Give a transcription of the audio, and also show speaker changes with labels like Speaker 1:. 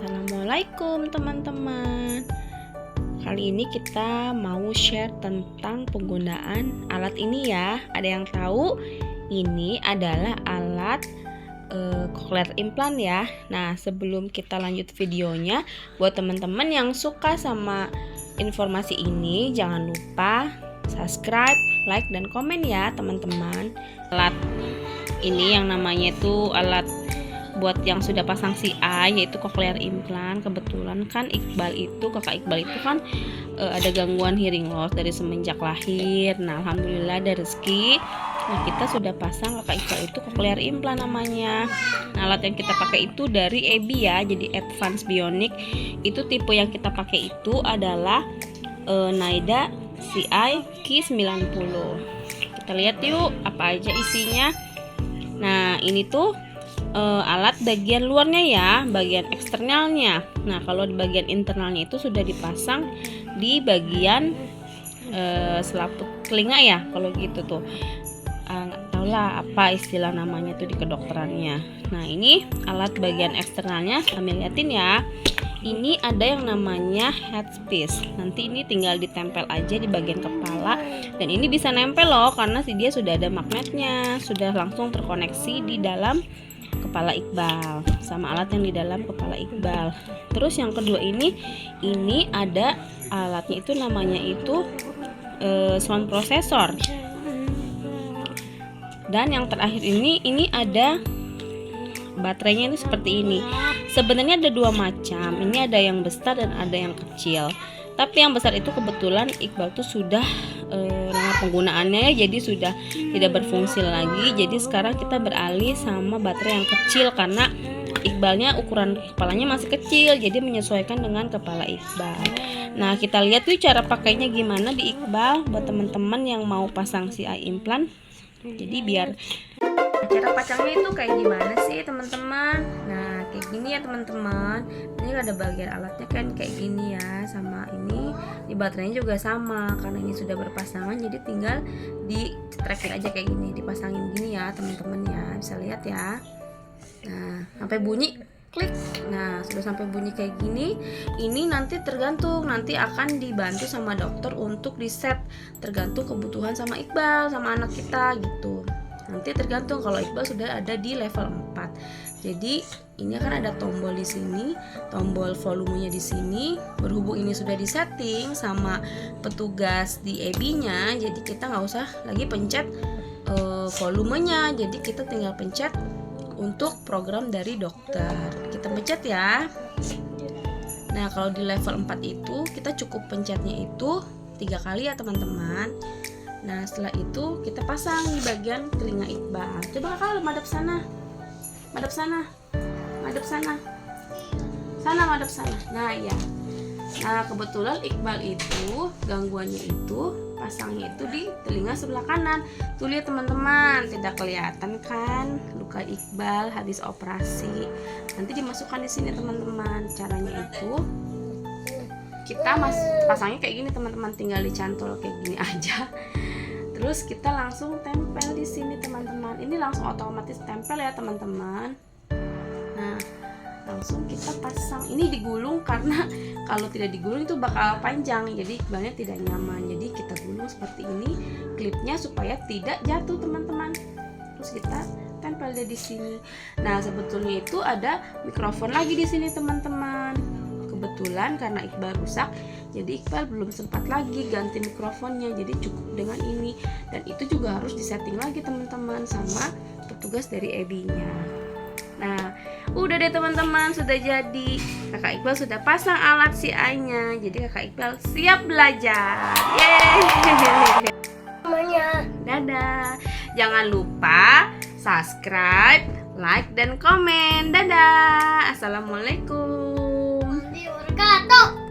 Speaker 1: Assalamualaikum teman-teman. Kali ini kita mau share tentang penggunaan alat ini ya. Ada yang tahu? Ini adalah alat cochlear implant ya. Nah, sebelum kita lanjut videonya, buat teman-teman yang suka sama informasi ini, jangan lupa subscribe, like, dan komen ya teman-teman. Alat ini yang namanya itu alat buat yang sudah pasang CI, yaitu cochlear implant. Kebetulan kan kakak Iqbal itu kan ada gangguan hearing loss dari semenjak lahir. Nah, alhamdulillah ada rezeki. Nah, kita sudah pasang kakak Iqbal itu cochlear implant namanya. Nah, alat yang kita pakai itu dari EBI ya, jadi Advanced Bionic. Itu tipe yang kita pakai itu adalah Naida CI Q90. Kita lihat yuk apa aja isinya. Nah, ini tuh alat bagian luarnya ya, bagian eksternalnya. Nah, kalau di bagian internalnya itu sudah dipasang di bagian selaput telinga ya, kalau gitu tuh. Nggak tahu lah apa istilah namanya tuh di kedokterannya. Nah, ini alat bagian eksternalnya, kami liatin ya. Ini ada yang namanya headpiece. Nanti ini tinggal ditempel aja di bagian kepala, dan ini bisa nempel loh karena dia sudah ada magnetnya, sudah langsung terkoneksi di dalam kepala Iqbal sama alat yang di dalam kepala Iqbal. Terus yang kedua ini ada alatnya itu namanya itu sound processor. Dan yang terakhir ini ada baterainya ini seperti ini. Sebenarnya ada dua macam. Ini ada yang besar dan ada yang kecil. Tapi yang besar itu kebetulan Iqbal tuh sudah lama penggunaannya ya, jadi sudah tidak berfungsi lagi. Jadi sekarang kita beralih sama baterai yang kecil karena Iqbalnya ukuran kepalanya masih kecil, jadi menyesuaikan dengan kepala Iqbal. Nah, kita lihat tuh cara pakainya gimana di Iqbal buat teman-teman yang mau pasang CI implant. Jadi biar cara pasangnya itu kayak gimana sih teman-teman. Nah, kayak gini ya teman-teman. Ini ada bagian alatnya kan kayak gini ya, sama ini di baterainya juga sama karena ini sudah berpasangan, jadi tinggal dicetrekin aja kayak gini, dipasangin gini ya teman-teman ya, bisa lihat ya. Nah, sampai bunyi klik. Nah, sudah sampai bunyi kayak gini. Ini nanti tergantung, nanti akan dibantu sama dokter untuk diset tergantung kebutuhan sama Iqbal, sama anak kita gitu. Nanti tergantung kalau Iqbal sudah ada di level 4. Jadi ini kan ada tombol di sini, tombol volumenya di sini. Berhubung ini sudah disetting sama petugas di EBI-nya, jadi kita nggak usah lagi pencet volumenya. Jadi kita tinggal pencet untuk program dari dokter. Kita pencet ya. Nah, kalau di level 4 itu kita cukup pencetnya itu 3 kali ya teman-teman. Nah, setelah itu kita pasang di bagian telinga Iqbal. Coba kakak madep sana. Madep sana. Madep sana. Sana madep sana. Nah, ya. Nah, kebetulan Iqbal itu gangguannya itu pasangnya itu di telinga sebelah kanan. Tuh lihat teman-teman, tidak kelihatan kan luka Iqbal habis operasi. Nanti dimasukkan di sini teman-teman. Caranya itu kita pasangnya kayak gini teman-teman, tinggal dicantol kayak gini aja. Terus kita langsung tempel di sini teman-teman. Ini langsung otomatis tempel ya teman-teman. Nah, langsung kita pasang. Ini digulung karena kalau tidak digulung itu bakal panjang, jadi Iqbalnya tidak nyaman. Jadi kita gulung seperti ini klipnya supaya tidak jatuh teman-teman. Terus kita tempel dia di sini. Nah, sebetulnya itu ada mikrofon lagi di sini teman-teman. Kebetulan karena Iqbal rusak, jadi Iqbal belum sempat lagi ganti mikrofonnya, jadi cukup dengan ini. Dan itu juga harus disetting lagi teman-teman sama petugas dari EBI-nya. Nah, udah deh teman-teman, sudah jadi. Kakak Iqbal sudah pasang alat CI-nya, jadi kakak Iqbal siap belajar. Yeay. Semuanya. Dadah. Jangan lupa subscribe, like, dan komen. Dadah. Assalamualaikum.
Speaker 2: Warahmatullahi wabarakatuh.